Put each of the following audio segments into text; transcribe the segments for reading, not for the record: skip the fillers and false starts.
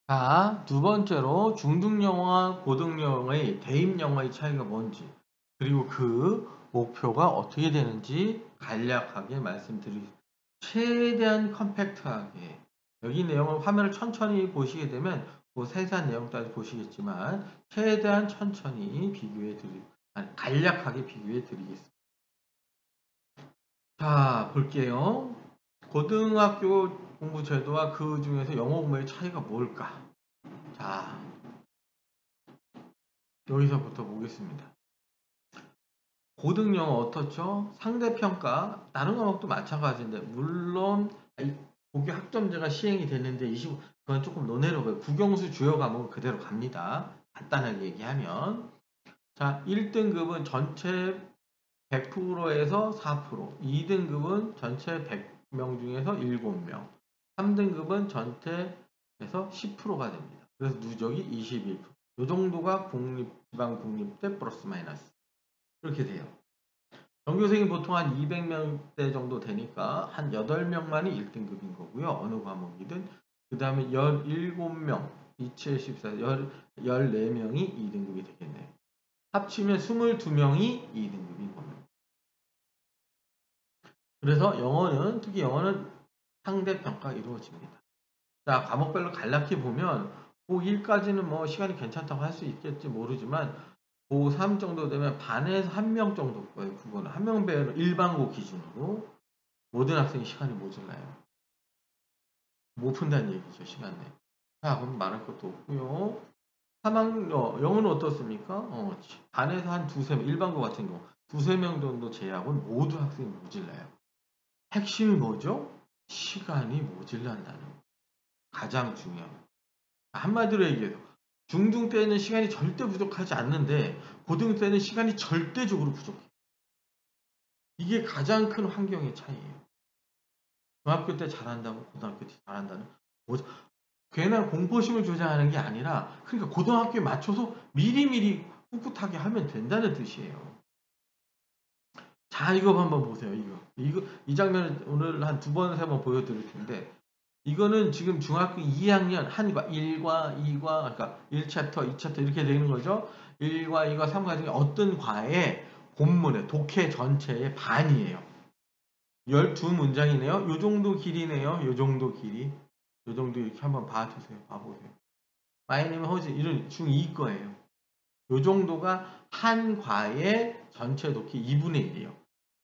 자, 두 번째로 중등영어와 고등영어의 대입영어의 차이가 뭔지, 그리고 그 목표가 어떻게 되는지 간략하게 말씀드리겠습니다. 최대한 컴팩트하게. 여기 내용을 화면을 천천히 보시게 되면 그 세세한 내용까지 보시겠지만 최대한 천천히 간략하게 비교해 드리겠습니다. 자, 볼게요. 고등학교 공부 제도와 그 중에서 영어 공부의 차이가 뭘까? 자, 여기서부터 보겠습니다. 고등 영어 어떻죠? 상대평가 다른 과목도 마찬가지인데 물론 고교 학점제가 시행이 됐는데 그건 조금 논외로 봐요. 국영수 주요 과목은 그대로 갑니다. 간단하게 얘기하면 자 1등급은 전체 100%에서 4%, 2등급은 전체 100명 중에서 7명, 3등급은 전체에서 10%가 됩니다. 그래서 누적이 21%. 이 정도가 지방 국립대 플러스 마이너스 이렇게 돼요. 전교생이 보통 한 200명대 정도 되니까 한 8명만이 1등급인 거고요. 어느 과목이든. 그 다음에 17명, 27, 14, 14명이 2등급이 되겠네요. 합치면 22명이 2등급인 겁니다. 그래서 특히 영어는 상대평가가 이루어집니다. 자, 과목별로 간략히 보면 고1까지는 뭐 시간이 괜찮다고 할 수 있겠지 모르지만 고3 정도 되면 반에서 한 명 정도 거예요. 국어는 한 명 배우는 일반고 기준으로 모든 학생이 시간이 모자라요. 못 푼다는 얘기죠, 시간 내. 자, 그럼 말할 것도 없고요. 3학년 영어는 어떻습니까? 반에서 한 두세 명, 일반고 같은 경우 두세 명 정도 제약은 모두 학생이 모질라요. 핵심이 뭐죠? 시간이 모질란다는 거. 가장 중요한. 한마디로 얘기해서 중등 때는 시간이 절대 부족하지 않는데 고등 때는 시간이 절대적으로 부족해. 이게 가장 큰 환경의 차이예요. 중학교 때 잘한다고 고등학교 때 잘한다는 뭐, 괜한 공포심을 조장하는 게 아니라 그러니까 고등학교에 맞춰서 미리미리 꿋꿋하게 하면 된다는 뜻이에요. 자, 이거 한번 보세요. 이 장면을 오늘 한 두 번, 세 번 보여드릴 텐데 이거는 지금 중학교 2학년 한과 1과 2과 그러니까 1챕터, 2챕터 이렇게 되는 거죠. 1과 2과 3과 중에 어떤 과의 본문의 독해 전체의 반이에요. 12문장이네요. 요 정도 길이네요. 요 정도 길이. 요 정도 이렇게 한번 봐주세요. 봐보세요. My name is 허지 이런 중2 거예요. 요 정도가 한 과의 전체 독해 2분의 1이에요.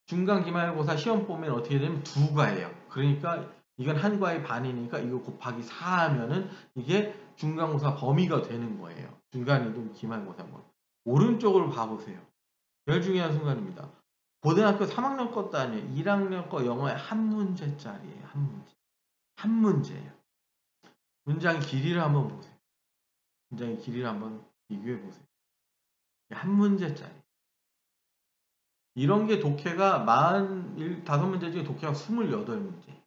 중간 기말고사 시험 보면 어떻게 되면 두 과예요. 그러니까 이건 한 과의 반이니까 이거 곱하기 4 하면은 이게 중간고사 범위가 되는 거예요. 중간이든 기말고사 뭐. 오른쪽을 봐보세요. 제일 중요한 순간입니다. 고등학교 3학년 것도 아니에요. 1학년 거 영어에 한 문제짜리예요. 한 문제. 한 문제예요. 문장 길이를 한번 보세요. 문장의 길이를 한번 비교해 보세요. 한 문제짜리. 이런 게 독해가 45문제 중에 독해가 28문제.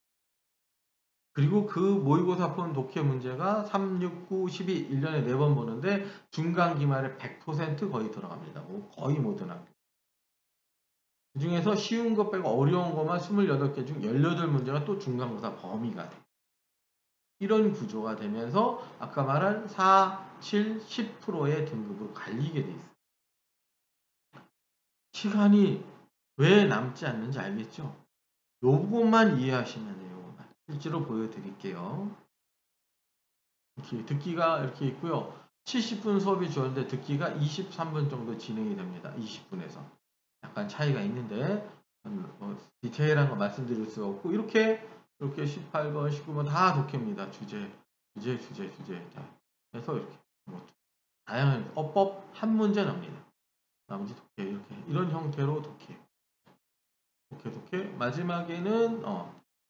그리고 그 모의고사 푼 독해 문제가 3, 6, 9, 12, 1년에 4번 보는데 중간 기말에 100% 거의 들어갑니다. 뭐 거의 모든 학교. 그 중에서 쉬운 것 빼고 어려운 것만 28개 중 18문제가 또 중간고사 범위가 돼. 이런 구조가 되면서 아까 말한 4, 7, 10%의 등급으로 갈리게 돼 있어요. 시간이 왜 남지 않는지 알겠죠? 요것만 이해하시면 돼요. 실제로 보여드릴게요. 이렇게 듣기가 이렇게 있고요. 70분 수업이 주어졌는데 듣기가 23분 정도 진행이 됩니다. 20분에서. 약간 차이가 있는데 디테일한 거 말씀드릴 수가 없고 이렇게 18번, 19번 다 독해입니다. 주제. 다. 해서 이렇게 뭐 다양한 어법 한 문제 납니다. 나머지 독해 이렇게 이런 형태로 독해 마지막에는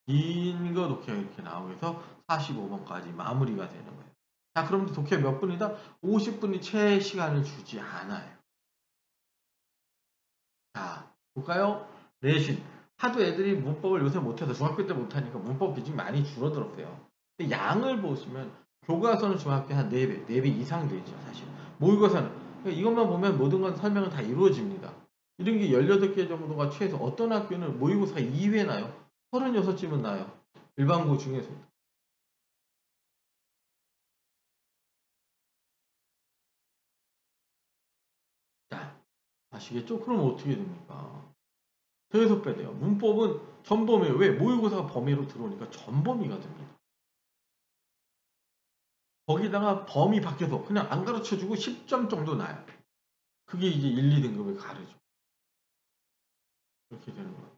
긴 거 독해가 이렇게 나오고 해서 45번까지 마무리가 되는 거예요. 자, 그럼 독해 몇 분이다? 50분이 채 시간을 주지 않아요. 자, 볼까요? 내신. 하도 애들이 문법을 요새 못해서 중학교 때 못하니까 문법 비중이 많이 줄어들었어요. 근데 양을 보시면 교과서는 중학교 한 4배, 4배 이상 되죠, 사실. 모의고사는. 그러니까 이것만 보면 모든 건 설명은 다 이루어집니다. 이런 게 18개 정도가 최소 어떤 학교는 모의고사 2회 나요. 36쯤은 나요. 일반고 중에서. 아시겠죠? 그럼 어떻게 됩니까? 대에서 빼돼요. 문법은 전범이에요. 왜? 모의고사가 범위로 들어오니까 전범위가 됩니다. 거기다가 범위 밖에서 그냥 안 가르쳐주고 10점 정도 나요. 그게 이제 1, 2등급을 가르죠. 이렇게 되는 거예요.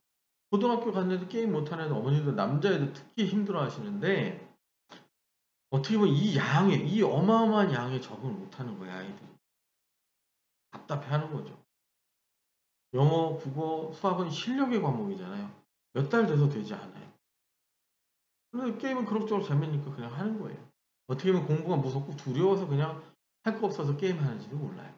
고등학교 갔는데 게임 못하는 어머니들, 남자애들 특히 힘들어 하시는데, 어떻게 보면 이 어마어마한 양에 적응을 못하는 거야, 아이들이. 답답해 하는 거죠. 영어, 국어, 수학은 실력의 과목이잖아요. 몇 달 돼서 되지 않아요. 근데 게임은 그럭저럭 재밌으니까 그냥 하는 거예요. 어떻게 보면 공부가 무섭고 두려워서 그냥 할 거 없어서 게임 하는지도 몰라요.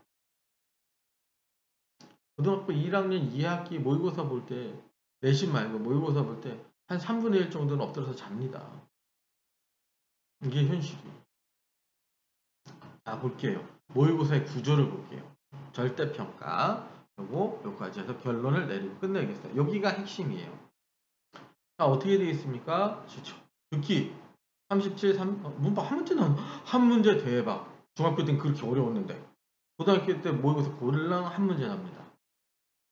고등학교 1학년 2학기 모의고사 볼 때, 내신 말고 모의고사 볼 때 한 3분의 1 정도는 엎드려서 잡니다. 이게 현실이에요. 자, 볼게요. 모의고사의 구조를 볼게요. 절대평가, 그리고 여기까지 해서 결론을 내리고 끝내겠어요. 여기가 핵심이에요. 자, 어떻게 되겠습니까? 그렇죠. 듣기 37, 문법 한 문제는 한 문제 대박. 중학교 때는 그렇게 어려웠는데 고등학교 때 모의고사 골랑 한 문제 납니다.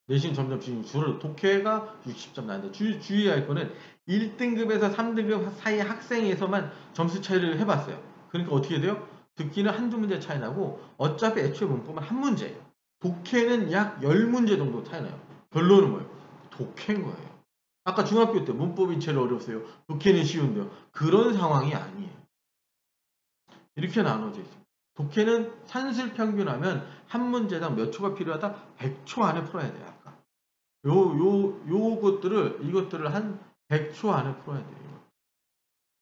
내신 점점 줄어. 독해가 60점 나는데 주의할 거는 1등급에서 3등급 사이 학생에서만 점수 차이를 해봤어요. 그러니까 어떻게 돼요? 듣기는 한두 문제 차이 나고 어차피 애초에 문법은 한 문제예요. 독해는 약 10문제 정도 차이 나요. 결론은 뭐예요? 독해인 거예요. 아까 중학교 때 문법이 제일 어려웠어요. 독해는 쉬운데요. 그런 상황이 아니에요. 이렇게 나눠져 있어요. 독해는 산술 평균하면 한 문제당 몇 초가 필요하다? 100초 안에 풀어야 돼요. 아까. 이것들을 한 100초 안에 풀어야 돼요.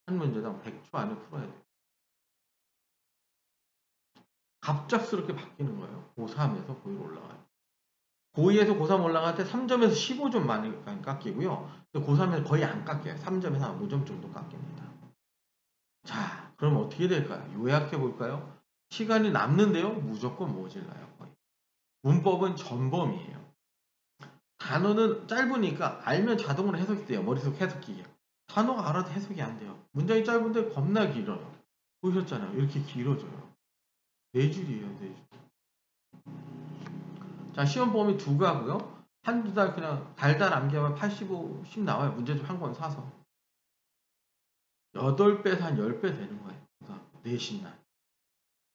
한 문제당 100초 안에 풀어야 돼요. 갑작스럽게 바뀌는 거예요. 고3에서 고1 올라가요. 고2에서 고3 올라갈 때 3점에서 15점 많이 깎이고요. 고3에서 거의 안 깎여요. 3점에서 한 5점 정도 깎입니다. 자, 그럼 어떻게 될까요? 요약해 볼까요? 시간이 남는데요. 무조건 모질라요. 거의. 문법은 전범이에요. 단어는 짧으니까 알면 자동으로 해석이 돼요. 머릿속 해석기계. 단어가 알아도 해석이 안 돼요. 문장이 짧은데 겁나 길어요. 보셨잖아요. 이렇게 길어져요. 네 줄이에요. 네 줄. 자, 시험 범위 두 가고요. 한두 달 그냥 달달 암기하면 85, 10 나와요. 문제집 한 권 사서. 8배에서 한 10배 되는 거예요. 내신 날.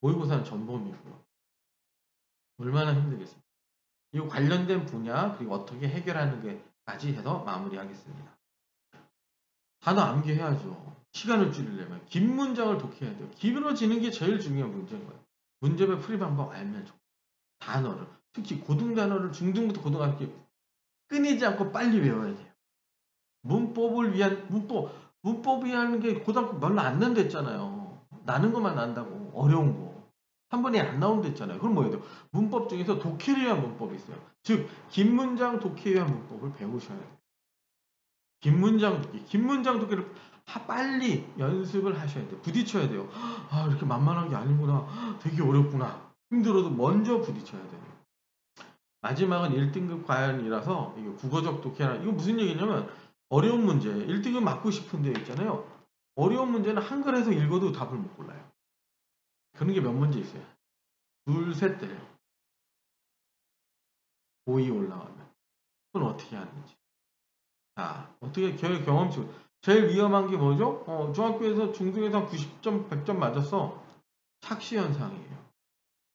모의고사는 전범이고요. 얼마나 힘들겠습니까? 이 관련된 분야 그리고 어떻게 해결하는 게까지 해서 마무리하겠습니다. 단어 암기해야죠. 시간을 줄이려면 긴 문장을 독해야 돼요. 길어지는 게 제일 중요한 문제인 거예요. 문제별 풀이 방법 알면 좋고 단어를 특히 고등 단어를 중등부터 고등학교 끊이지 않고 빨리 외워야 돼요. 문법을 위한 문법이 하는 게 고등학교 별로 안 난다 했잖아요. 나는 것만 난다고 어려운 거. 한 번에 안 나온다 했잖아요. 그럼 뭐예요? 문법 중에서 독해를 위한 문법이 있어요. 즉 긴 문장 독해에 위한 문법을 배우셔야 돼요. 긴 문장 독해를 빨리 연습을 하셔야 돼요. 부딪혀야 돼요. 아, 이렇게 만만한 게 아니구나. 되게 어렵구나. 힘들어도 먼저 부딪혀야 돼요. 마지막은 1등급 과연이라서 이게 국어적 독해나 이거 무슨 얘기냐면 어려운 문제 1등급 맞고 싶은데 있잖아요. 어려운 문제는 한글에서 읽어도 답을 못 골라요. 그런 게 몇 문제 있어요. 둘, 셋 돼요. 고2 올라가면. 그건 어떻게 하는지. 자, 어떻게 경험치. 제일 위험한 게 뭐죠? 중학교에서 중등에서 90점, 100점 맞았어. 착시 현상이에요.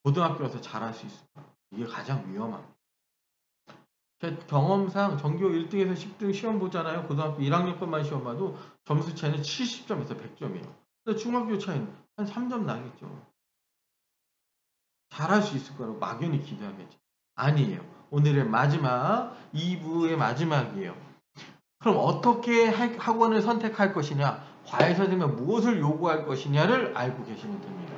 고등학교 와서 잘할 수 있을까? 이게 가장 위험합니다. 제 경험상 전교 1등에서 10등 시험 보잖아요. 고등학교 1학년 것만 시험 봐도 점수 차이는 70점에서 100점이에요. 근데 중학교 차이는 한 3점 나겠죠. 잘할 수 있을 거라고 막연히 기대하겠죠. 아니에요. 오늘의 마지막 2부의 마지막이에요. 그럼 어떻게 학원을 선택할 것이냐, 과외 선생님은 무엇을 요구할 것이냐를 알고 계시면 됩니다.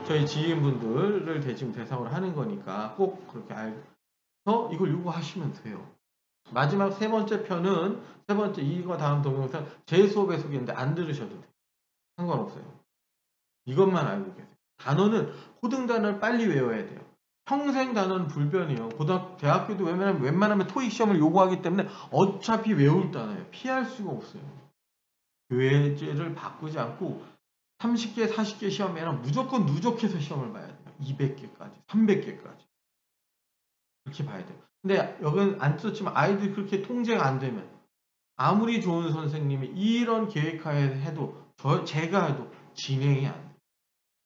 저희 지인분들을 지금 대상으로 하는 거니까 꼭 그렇게 알고 이걸 요구하시면 돼요. 마지막 세 번째 편은 세 번째 이거 다음 동영상 제 수업에 소개했는데 안 들으셔도 돼요. 상관없어요. 이것만 알고 계세요. 단어는 고등 단어를 빨리 외워야 돼요. 평생 단어는 불변이에요. 대학교도 웬만하면 토익 시험을 요구하기 때문에 어차피 외울 단어예요. 피할 수가 없어요. 교재를 바꾸지 않고 30개, 40개 시험에는 무조건 누적해서 시험을 봐야 돼요. 200개까지, 300개까지. 그렇게 봐야 돼요. 근데 여기는 안 썼지만 아이들이 그렇게 통제가 안 되면 아무리 좋은 선생님이 이런 계획하에 해도 제가 해도 진행이 안 돼요.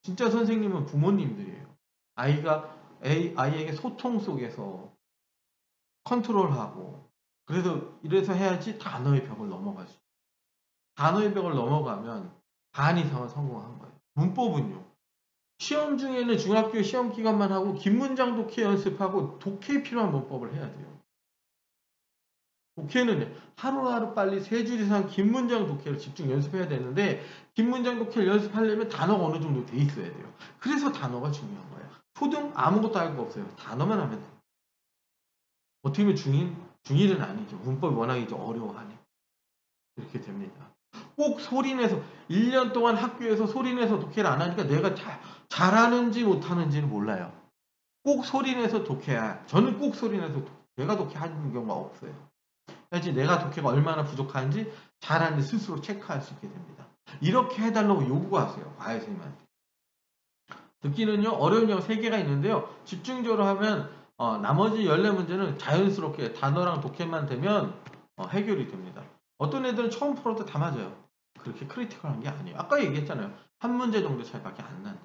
진짜 선생님은 부모님들이에요. 아이에게 소통 속에서 컨트롤하고 이래서 해야지 단어의 벽을 넘어갈 수 있어요. 단어의 벽을 넘어가면 반 이상은 성공한 거예요. 문법은요. 시험 중에는 중학교 시험 기간만 하고 긴 문장 독해 연습하고 독해에 필요한 문법을 해야 돼요. 독해는 하루하루 빨리 3줄 이상 긴 문장 독해를 집중 연습해야 되는데 긴 문장 독해를 연습하려면 단어가 어느 정도 돼 있어야 돼요. 그래서 단어가 중요한 거예요. 초등 아무것도 알 거 없어요. 단어만 하면 돼요. 어떻게 보면 중1은 아니죠. 문법이 워낙 이제 어려워하니 이렇게 됩니다. 꼭 소리내서 1년 동안 학교에서 소리내서 독해를 안 하니까 내가 잘하는지 못하는지는 몰라요. 꼭 소리내서 독해야. 저는 꼭 소리내서 내가 독해하는 경우가 없어요. 그래야지 내가 독해가 얼마나 부족한지 잘하는지 스스로 체크할 수 있게 됩니다. 이렇게 해달라고 요구하세요. 과외 선생님한테. 듣기는요. 어려운 영어 3개가 있는데요. 집중적으로 하면 나머지 14문제는 자연스럽게 단어랑 독해만 되면 해결이 됩니다. 어떤 애들은 처음 풀어도 다 맞아요. 그렇게 크리티컬한 게 아니에요. 아까 얘기했잖아요. 한 문제 정도 차이밖에 안 난다.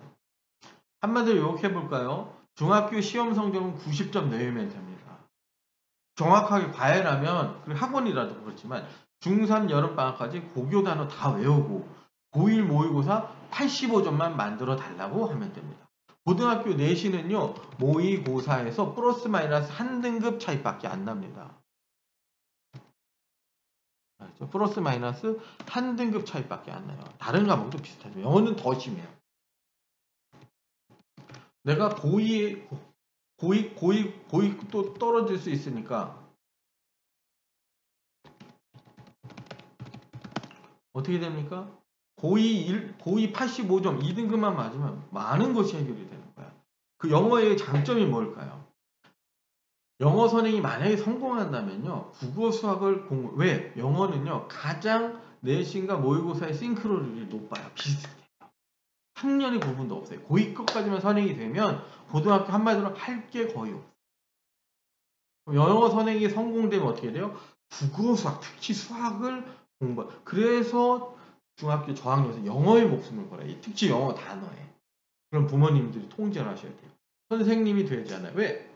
한마디로 이렇게 해볼까요? 중학교 시험 성적은 90점 내외면 됩니다. 정확하게 과외라면 학원이라도 그렇지만 중3 여름방학까지 고교 단어 다 외우고 고1 모의고사 85점만 만들어 달라고 하면 됩니다. 고등학교 내신은요. 모의고사에서 플러스 마이너스 한 등급 차이밖에 안 납니다. 플러스 마이너스 한 등급 차이밖에 안 나요. 다른 과목도 비슷하죠. 영어는 더 심해요. 내가 고익도 떨어질 수 있으니까 어떻게 됩니까? 고의 85점 2등급만 맞으면 많은 것이 해결이 되는 거야. 그 영어의 장점이 뭘까요? 영어 선행이 만약에 성공한다면요. 국어 수학을 왜? 영어는요. 가장 내신과 모의고사의 싱크로율이 높아요. 비슷해요. 학년의 구분도 없어요. 고2 것까지만 선행이 되면 고등학교 한마디로 할 게 거의 없어요. 영어 선행이 성공되면 어떻게 돼요? 국어 수학, 특히 수학을 그래서 중학교 저학년에서 영어에 목숨을 걸어요. 특히 영어 단어에. 그럼 부모님들이 통제를 하셔야 돼요. 선생님이 되잖아요. 왜?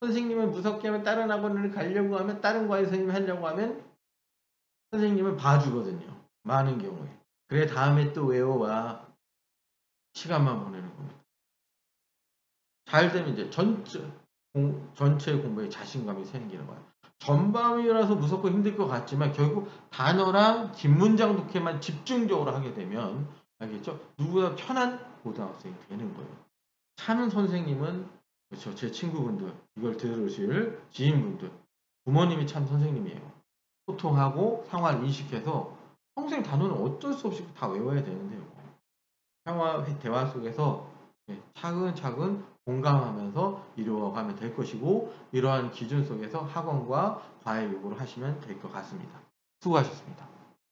선생님은 무섭게 하면 다른 학원을 가려고 하면 다른 과외 선생님이 하려고 하면 선생님을 봐주거든요. 많은 경우에. 그래 다음에 또 외워와 시간만 보내는 겁니다. 잘 되면 이제 전체 공부에 자신감이 생기는 거예요. 전반이라서 무섭고 힘들 것 같지만 결국 단어랑 긴 문장 독해만 집중적으로 하게 되면 알겠죠? 누구보다 편한 고등학생이 되는 거예요. 참 선생님은 그렇죠. 제 친구분들 이걸 들으실 지인분들 부모님이 참 선생님이에요. 소통하고 상황을 인식해서 평생 단어는 어쩔 수 없이 다 외워야 되는데요. 대화 속에서 차근차근 공감하면서 이루어가면 될 것이고 이러한 기준 속에서 학원과 과외 요구를 하시면 될 것 같습니다. 수고하셨습니다.